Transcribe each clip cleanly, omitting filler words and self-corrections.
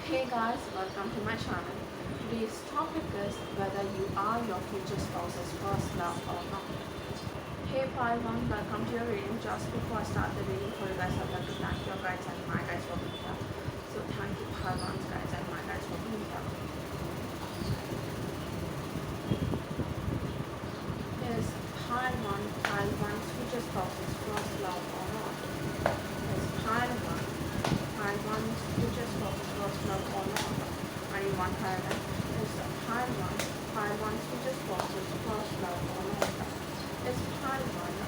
Hey guys, welcome to my channel. Today's topic is whether you are your future spouse's first love or not. Hey Paiwan, welcome to your reading. Just before I start the reading for you guys, I'd like to thank your guides and my guides for being here. So thank you Paiwan's guides and my guides for being here. Is Paiwan's future spouse's first love or not? Is Paiwan's future spouse's first love or not? Anyone Thailand is Paiwan's future spouse's first love or not? Is Paiwan's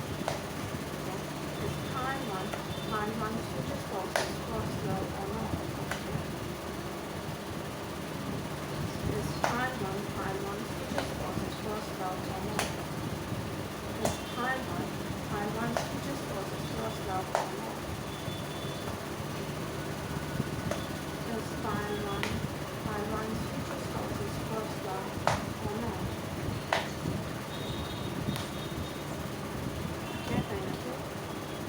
future spouse's first love or not? Is Paiwan's future spouse's first love or not? Is Paiwan's future spouse's first love or not? Is Paiwan's future spouse's first love or not? Okay, thank you.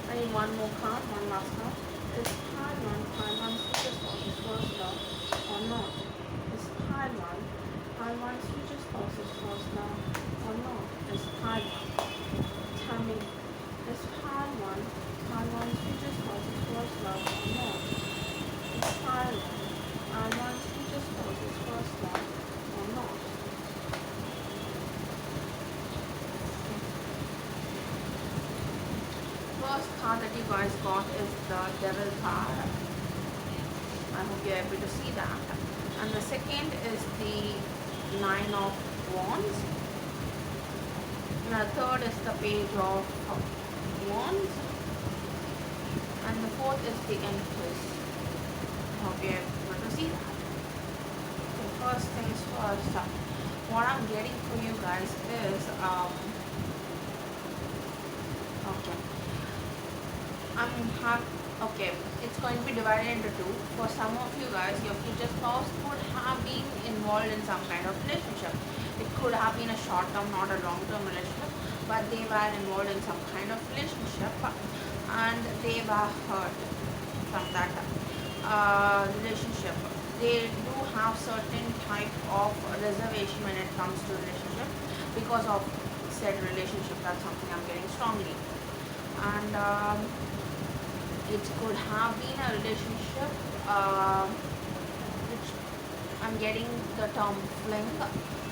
I need one more card, one last card. Is Paiwan's future spouse's first love or not? Is Paiwan's future spouse's first love or not? Is Paiwan? Tell me, is Paiwan's future spouse's first love or not? Is Paiwan's future spouse's first love or not? First card that you guys got is the Devil card. I hope you're able to see that. And the second is the Nine of Wands. And the third is the Page of Wands. And the fourth is the Empress. I hope you're able to see that. So first things first, what I'm getting for you guys is okay, it's going to be divided into two. For some of you guys, your future spouse could have been involved in some kind of relationship. It could have been a short-term, not a long-term relationship, but they were involved in some kind of relationship and they were hurt from that relationship. They do have certain type of reservation when it comes to relationship because of said relationship. That's something I'm getting strongly. And it could have been a relationship which I'm getting the term fling.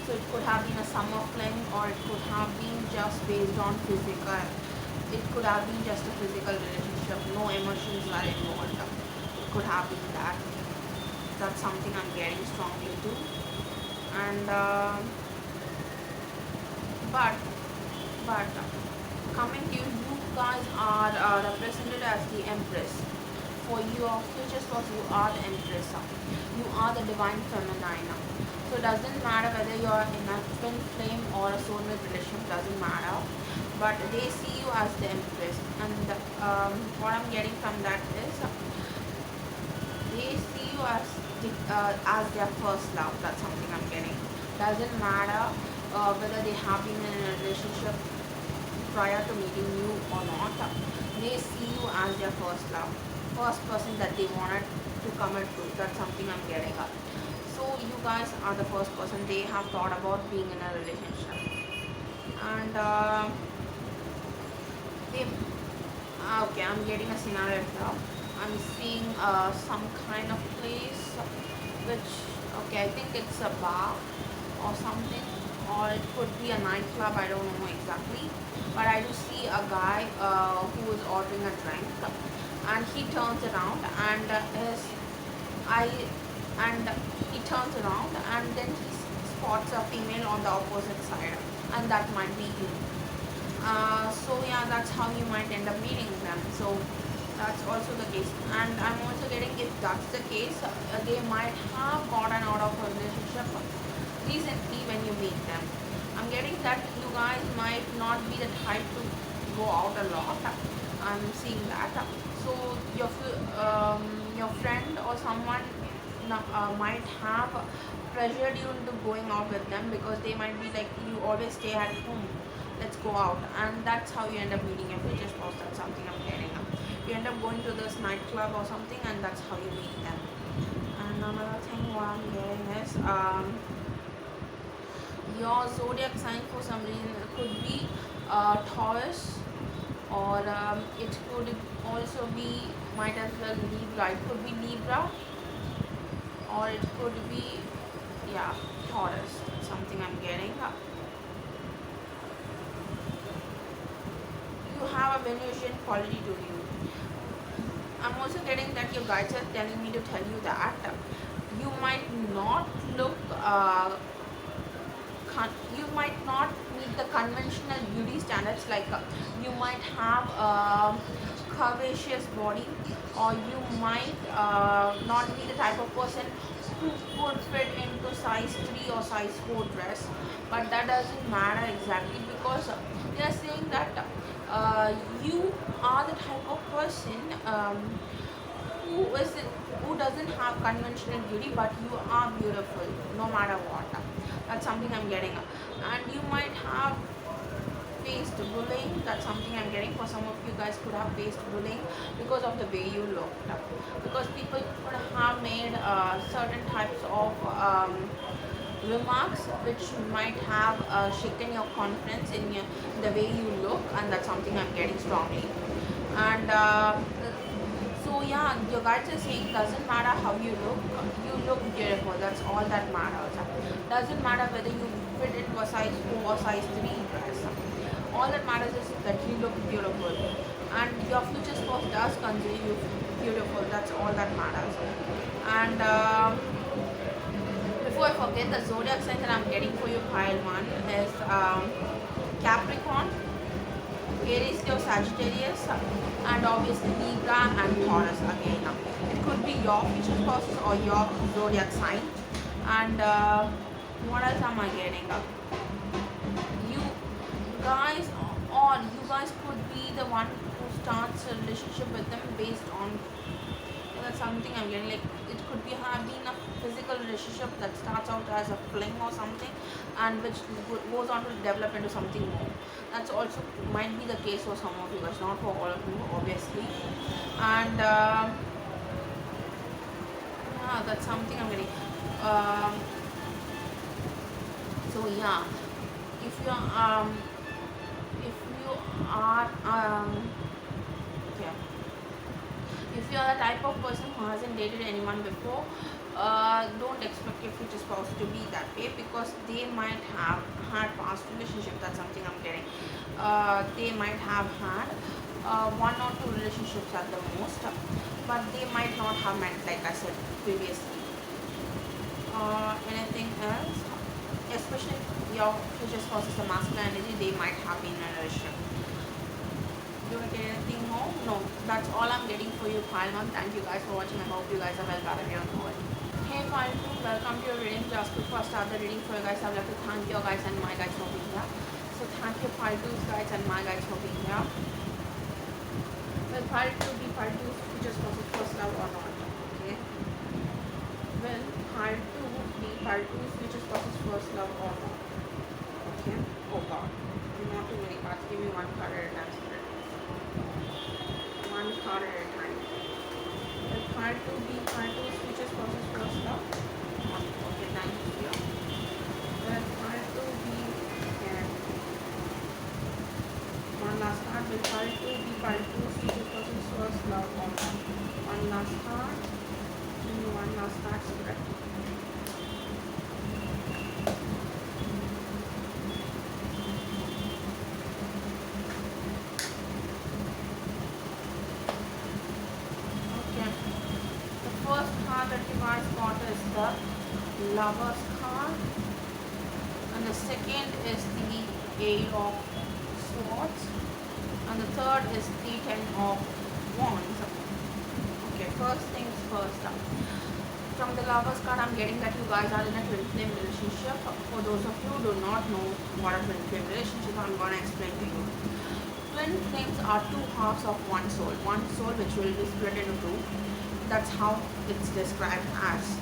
So it could have been a summer fling, or it could have been just based on physical. It could have been just a physical relationship, no emotions were involved. It could have been that. That's something I'm getting strongly too. And but coming to you, you guys are represented as the Empress. For your future spouse, you are the Empress. You are the divine feminine. So it doesn't matter whether you're in a twin flame or a soulmate relationship, doesn't matter. But they see you as the Empress. And what I'm getting from that is they see you as their first love. That's something I'm getting. Doesn't matter whether they have been in a relationship prior to meeting you or not. They see you as their first love, first person that they wanted to commit to. That's something I'm getting at. So you guys are the first person they have thought about being in a relationship. And okay, I'm getting a scenario here. I'm seeing some kind of place which, okay, I think it's a bar or something, or it could be a nightclub, I don't know exactly. But I do see a guy who is ordering a drink, and he turns around and he turns around and then he spots a female on the opposite side, and that might be you. So yeah, that's how you might end up meeting them. So that's also the case. And I'm also getting, if that's the case, they might have gotten out of a relationship recently when you meet them. I'm getting that you guys might not be the type to go out a lot. I'm seeing that. So your friend or someone might have pressured you into going out with them, because they might be like, you always stay at home, let's go out. And that's how you end up meeting your future spouse. That's something I'm getting up. You end up going to this nightclub or something, and that's how you meet them. And another thing what I'm getting is your zodiac sign for some reason could be Taurus, or it could also be, might as well Libra. It could be Libra, or it could be, yeah, Taurus. Something I'm getting. You have a Venusian quality to you. I'm also getting that your guides are telling me to tell you that you might not look you might not meet the conventional beauty standards, like you might have a curvaceous body, or you might not be the type of person who could fit into size 3 or size 4 dress, but that doesn't matter exactly, because they are saying that you are the type of person who is who doesn't have conventional beauty, but you are beautiful no matter what. That's something I'm getting. And you might have faced bullying. That's something I'm getting. For some of you guys could have faced bullying because of the way you looked, because people could have made certain types of remarks which might have shaken your confidence in the way you look, and that's something I'm getting strongly. And so yeah, your guides are saying doesn't matter how you look beautiful. That's all that matters. Doesn't matter whether you fit into a size 4 or size 3 dress. All that matters is that you look beautiful, and your future spouse does consider you beautiful. That's all that matters. And before I forget, the zodiac sign that I'm getting for you, pile 1, is Capricorn, Aries, Leo, Sagittarius, and obviously Libra and Taurus again. It could be your future spouses or your zodiac sign. And what else am I getting? You guys, or you guys could be the one who starts a relationship with them based on, that's something I'm getting, like it could be having a physical relationship that starts out as a fling or something, and which goes on to develop into something more. That's also might be the case for some of you guys, not for all of you obviously. And yeah, that's something I'm getting. So yeah, if you are yeah, if you are the type of person who hasn't dated anyone before, don't expect your future spouse to be that way, because they might have had past relationship. That's something I'm getting. They might have had 1 or 2 relationships at the most, but they might not have met, like I said previously. Anything else? Especially if your future spouse is a masculine energy, they might have been in a relationship. Do I get anything more? No, that's all I'm getting for you, pile 1. Thank you guys for watching. I hope you guys are well guarded on all. Hey pile 2, welcome to your reading. Just before I start the reading for you guys, I would like to thank your guys and my guys for being here. So thank you pile 2's guys and my guys for being here. Will pile 2 be pile 2's future spouse's first love or not? Okay. Will pile 2 be pile 2's future spouse's first love or not? Okay. Oh god. Not too many cards. Give me 1 card at a time. 1 card at a time. Will pile 2 be pile 2's future spouse's first love? Okay, thank you. Will pile 2 be one last card. Will pile 2 be pile 2's future spouse's first love or not? 1 last card. Give me 1 last card spread. That you guys got is the Lover's card, and the second is the 8 of Swords, and the third is the 10 of Wands. Okay, first things first. From the Lover's card, I'm getting that you guys are in a twin flame relationship. For those of you who do not know what a twin flame relationship, I'm going to explain to you. Twin flames are 2 halves of one soul which will be split into 2. That's how it's described as.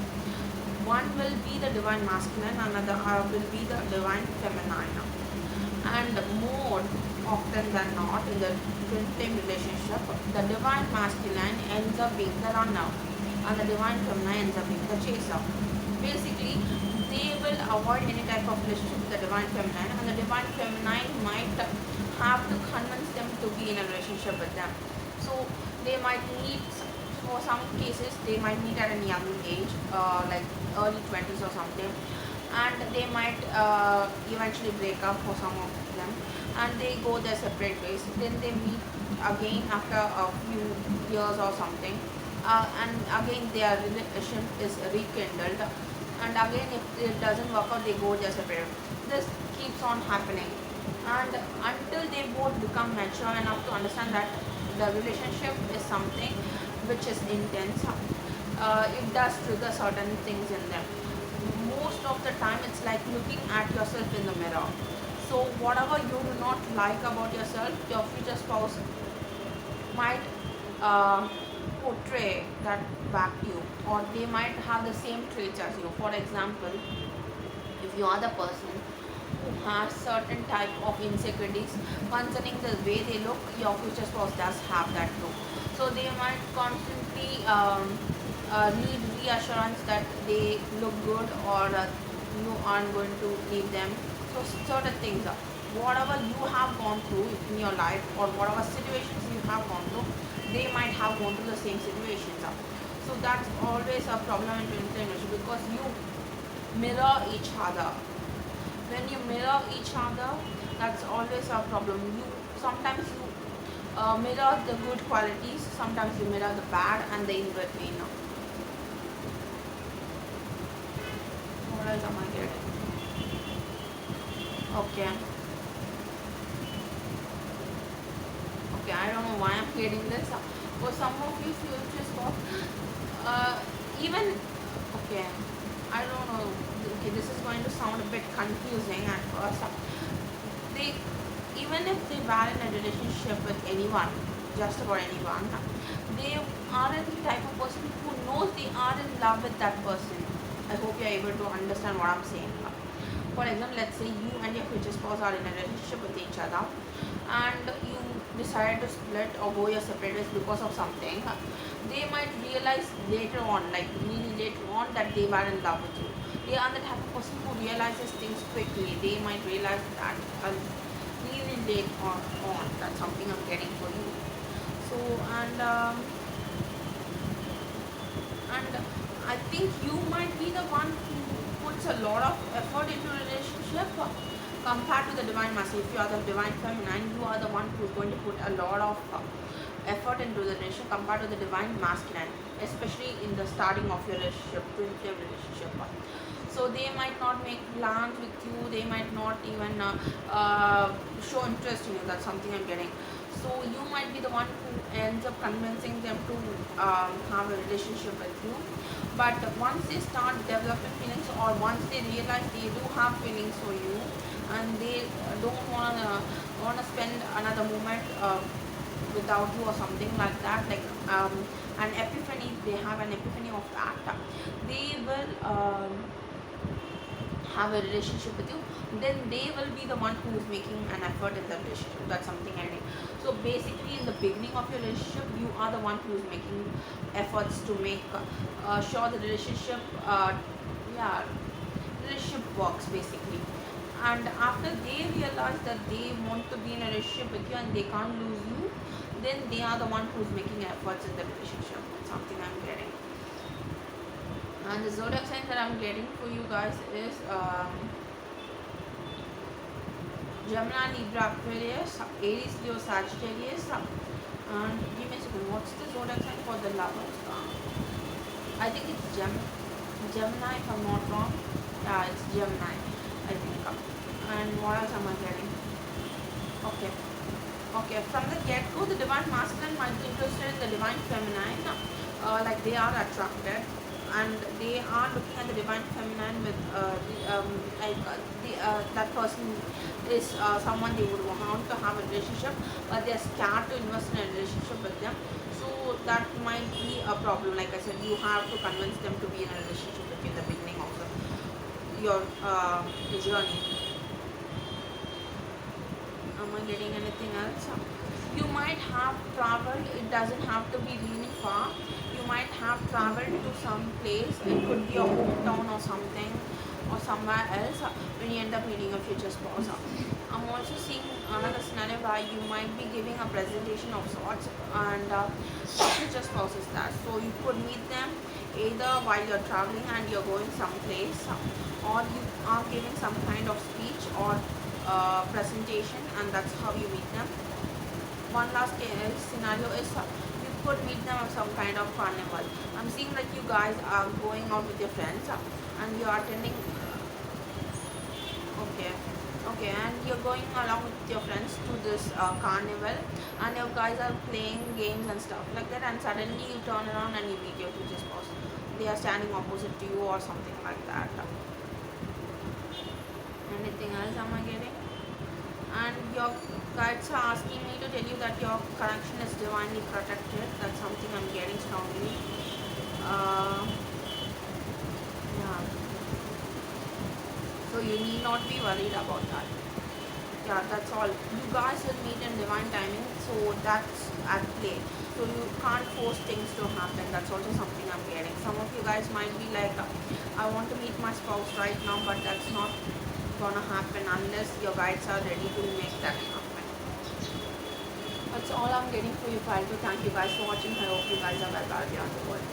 One will be the divine masculine, another will be the divine feminine. And more often than not in the twin flame relationship, the divine masculine ends up being the runner and the divine feminine ends up being the chaser. basically they will avoid any type of relationship with the divine feminine, and the divine feminine might have to convince them to be in a relationship with them. So they might meet, for some cases they might meet at a young age, like early 20s or something, and they might eventually break up for some of them, and they go their separate ways. Then they meet again after a few years or something, and again their relationship is rekindled, and again if it doesn't work out, they go their separate. This keeps on happening, and until they both become mature enough to understand that the relationship is something which is intense, it does trigger certain things in them. Most of the time it's like looking at yourself in the mirror. So whatever you do not like about yourself, your future spouse might uh, portray that back to you, or they might have the same traits as you. For example, if you are the person who has certain type of insecurities concerning the way they look, your future spouse does have that too. So they might constantly need reassurance that they look good, or you aren't going to leave them. So certain things, whatever you have gone through in your life, or whatever situations you have gone through, they might have gone through the same situations. So that's always a problem in relationship, because you mirror each other. When you mirror each other, that's always a problem. You sometimes you mirror the good qualities, sometimes you mirror the bad and the in between. What else am I getting? Okay. Okay, I don't know why I'm getting this. For some of you futures, even okay, I don't know. Okay, this is going to sound a bit confusing at first. They, even if they were in a relationship with anyone, just about anyone, they aren't the type of person who knows they are in love with that person. I hope you're able to understand what I'm saying. For example, let's say you and your future spouse are in a relationship with each other, and you decide to split or go your separate ways because of something. They might realize later on, like really later on, that they were in love with you. They are the type of person who realizes things quickly. They might realize that really late on. That's something I'm getting for you. So and I think you might be the one who puts a lot of effort into a relationship compared to the divine masculine. If you are the divine feminine, you are the one who is going to put a lot of effort into the relationship compared to the divine masculine, especially in the starting of your relationship, twin flame relationship. So they might not make plans with you, they might not even show interest in you. That's something I'm getting. So you might be the one who ends up convincing them to have a relationship with you. But once they start developing feelings, or once they realize they do have feelings for you, and they don't wanna spend another moment without you or something like that, like an epiphany, they have an epiphany of that, they will have a relationship with you, then they will be the one who is making an effort in the relationship. That's something I need. So basically, in the beginning of your relationship, you are the one who is making efforts to make sure the relationship, yeah, relationship works basically. And after they realize that they want to be in a relationship with you and they can't lose you, then they are the one who's making efforts in the relationship. That's something I'm getting. And the zodiac sign that I'm getting for you guys is Gemini, Libra, Aquarius, Aries, Leo, Sagittarius. And give me a second, what's the zodiac sign for the lovers? I think it's Gemini, if I'm not wrong. Yeah, it's Gemini, I think. And what else am I getting? Okay. Okay, from the get-go, the divine masculine might be interested in the divine feminine. Like they are attracted, and they are looking at the divine feminine with that person is someone they would want to have a relationship, but they are scared to invest in a relationship with them. So that might be a problem. Like I said, you have to convince them to be in a relationship with you in the beginning of your journey. Am I getting anything else? You might have traveled, it doesn't have to be really far. You might have traveled to some place. It could be your hometown or something, or somewhere else when you end up meeting your future spouse. I'm also seeing another scenario where you might be giving a presentation of sorts, and your future spouse is there. So you could meet them either while you're traveling and you're going someplace, or you are giving some kind of speech or presentation, and that's how you meet them. One last scenario is you could meet them at some kind of carnival. I'm seeing that you guys are going out with your friends, and you're attending. Okay, okay, and you're going along with your friends to this carnival, and your guys are playing games and stuff like that, and suddenly you turn around and you meet your future spouse. They are standing opposite to you or something like that. Anything else am I getting? And your guides are asking me to tell you that your connection is divinely protected. That's something I'm getting strongly. Yeah. So you need not be worried about that. Yeah, that's all. You guys will meet in divine timing, so that's at play. So you can't force things to happen. That's also something I'm getting. Some of you guys might be like, I want to meet my spouse right now, but that's not gonna happen unless your guides are ready to make that happen. That's all I'm getting for you, Paltu. Thank you guys for watching. I hope you guys are well beyond the world.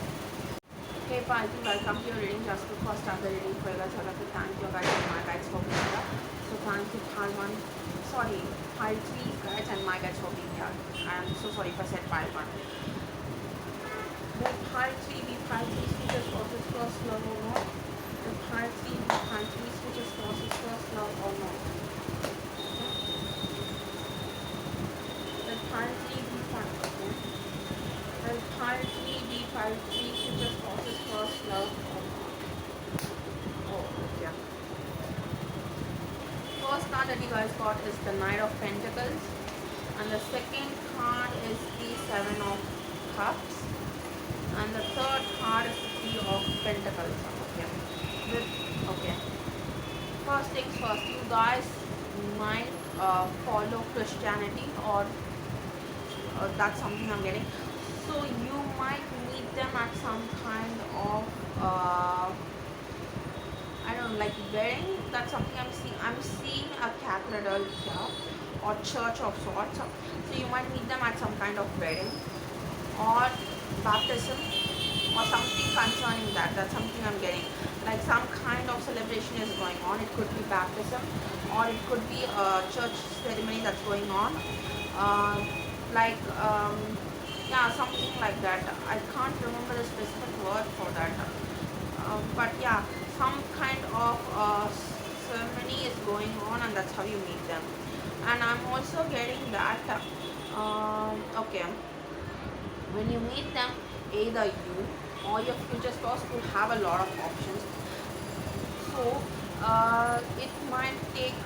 Hey Paltu, welcome to your reading. Just before start the reading for you guys, I'd like to thank your guys and my guides for being here. So thank you, pile 3 guys and my guides for being here. I'm so sorry if I said pile 1. Both pile 3, pile 3 switches forces first love or not. The pile 3, pile 3 switches forces first love or not. The pile 3, pile 3, the pile 3, pile 3 switches forces first love or not. Oh, okay. First card that you guys got is the Knight of Pentacles, and the second card is the Seven of Cups, and the third card is the Three of Pentacles. Okay. First things first, you guys might follow Christianity, or that's something I'm getting. So you might meet them at some kind of I don't know, like wedding. That's something I'm seeing. I'm seeing a cathedral here, or church of sorts. So you might meet them at some kind of wedding or baptism or something concerning that. That's something I'm getting. Like some kind of celebration is going on. It could be baptism, or it could be a church ceremony that's going on. Yeah, something like that. I can't remember the specific word for that. But yeah, some kind of ceremony is going on, and that's how you meet them. And I'm also getting that okay, when you meet them, either you or your future spouse will have a lot of options. So it might take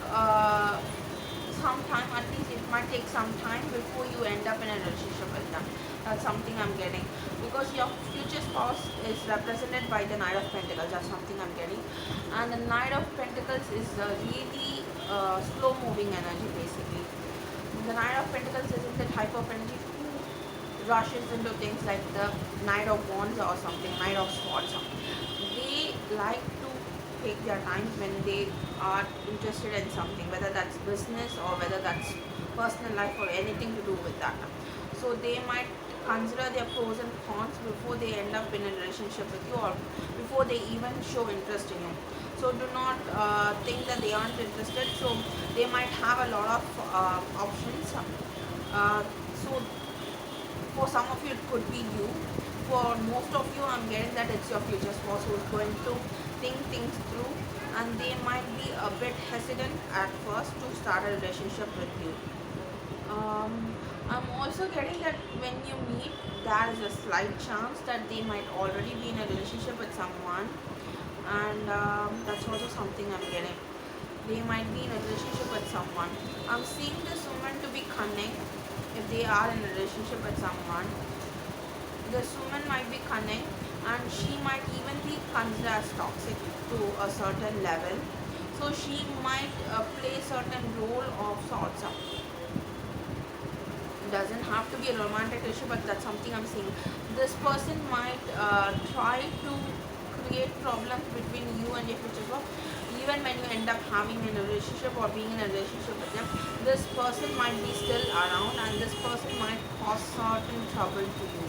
some time, at least it might take some time before you end up in a relationship with them. That's something I'm getting, because your future spouse is represented by the Knight of Pentacles. That's something I'm getting. And the Knight of Pentacles is a really slow moving energy, basically. The Knight of Pentacles isn't the type of energy who rushes into things like the Knight of Wands or something, Knight of Swords. They like to take their time when they are interested in something, whether that's business or whether that's personal life or anything to do with that. So they might consider their pros and cons before they end up in a relationship with you, or before they even show interest in you. So do not think that they aren't interested. So they might have a lot of options. So for some of you it could be you. For most of you, I'm getting that it's your future spouse who is going to think things through, and they might be a bit hesitant at first to start a relationship with you. I'm also getting that when you meet, there is a slight chance that they might already be in a relationship with someone, and that's also something I'm getting. They might be in a relationship with someone. I'm seeing this woman to be cunning. If they are in a relationship with someone, this woman might be cunning, and she might even be considered as toxic to a certain level. So she might play certain role of sorts. Doesn't have to be a romantic issue, but that's something I'm seeing. This person might try to create problems between you and your future spouse. Even when you end up having a relationship or being in a relationship with them, this person might be still around, and this person might cause certain trouble to you.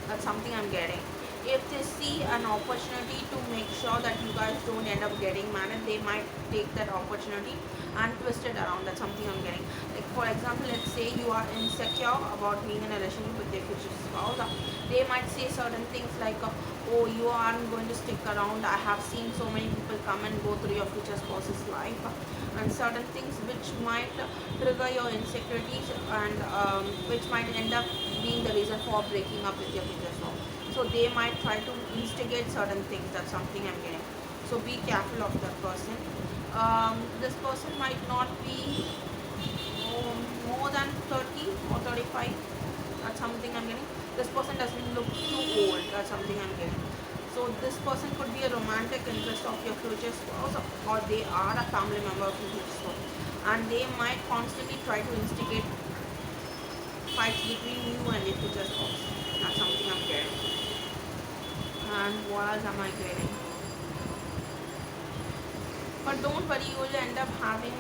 That's something I'm getting. If they see an opportunity to make sure that you guys don't end up getting married, they might take that opportunity and twist it around. That's something I'm getting. Like for example, let's say you are insecure about being in a relationship with your future spouse. They might say certain things like, oh, you aren't going to stick around. I have seen so many people come and go through your future spouse's life, and certain things which might trigger your insecurities, and which might end up being the reason for breaking up with your future spouse. So they might try to instigate certain things. That's something I'm getting. So be careful of that person. This person might not be more than 30 or 35. That's something I'm getting. This person doesn't look too old. That's something I'm getting. So this person could be a romantic interest of your future spouse, or they are a family member of your future spouse, and they might constantly try to instigate fights between you and your future spouse. That's something I'm getting. And what else am I getting? But don't worry, you will end up having,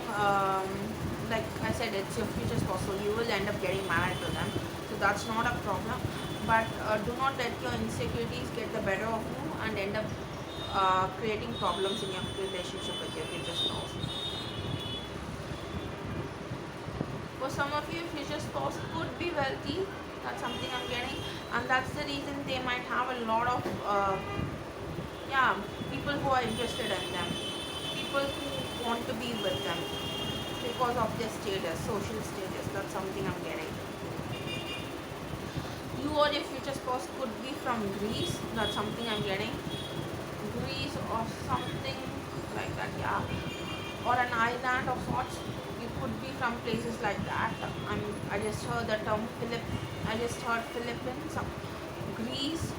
like I said, it's your future spouse, so you will end up getting married to them. So that's not a problem. But do not let your insecurities get the better of you and end up creating problems in your relationship with your future spouse. For some of you, future spouse could be wealthy. That's something I'm getting, and that's the reason they might have a lot of people who are interested in them, people who want to be with them because of their status, social status. That's something I'm getting. You or your future spouse could be from Greece. That's something I'm getting. Greece or something like that, yeah. Or an island of sorts. You could be from places like that. I just heard the term Philippines, Greece,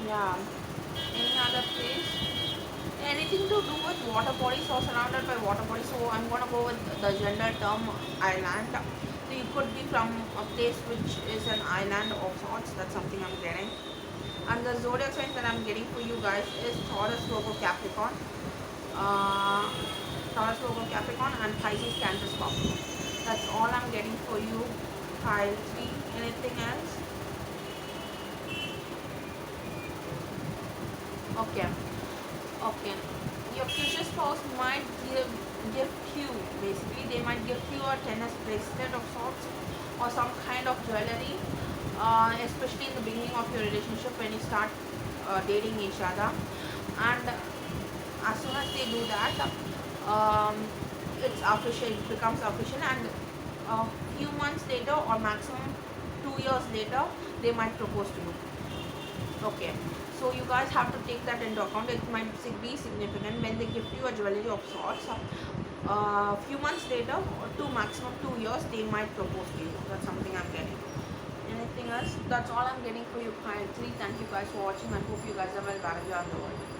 yeah. Any other place? Anything to do with water bodies or surrounded by water bodies. So I'm gonna go with the gender term island. So you could be from a place which is an island of sorts. That's something I'm getting. And the zodiac signs that I'm getting for you guys is Taurus, Virgo, Capricorn. Taurus, Virgo, Capricorn, and Pisces, Cancer, Scorpio. That's all I'm getting for you. Pile 3. Anything else? Okay. Okay. Your future spouse might gift you, basically, they might gift you a tennis bracelet of sorts or some kind of jewelry, especially in the beginning of your relationship when you start dating each other. And as soon as they do that, it's official, it becomes official, and a few months later or maximum 2 years later, they might propose to you. Okay, so you guys have to take that into account. It might be significant when they give you a jewelry of sorts. Few months later, or maximum 2 years, they might propose to you. That's something I'm getting. Anything else? That's all I'm getting for you, pile 3. Thank you guys for watching. I hope you guys are well. Bye.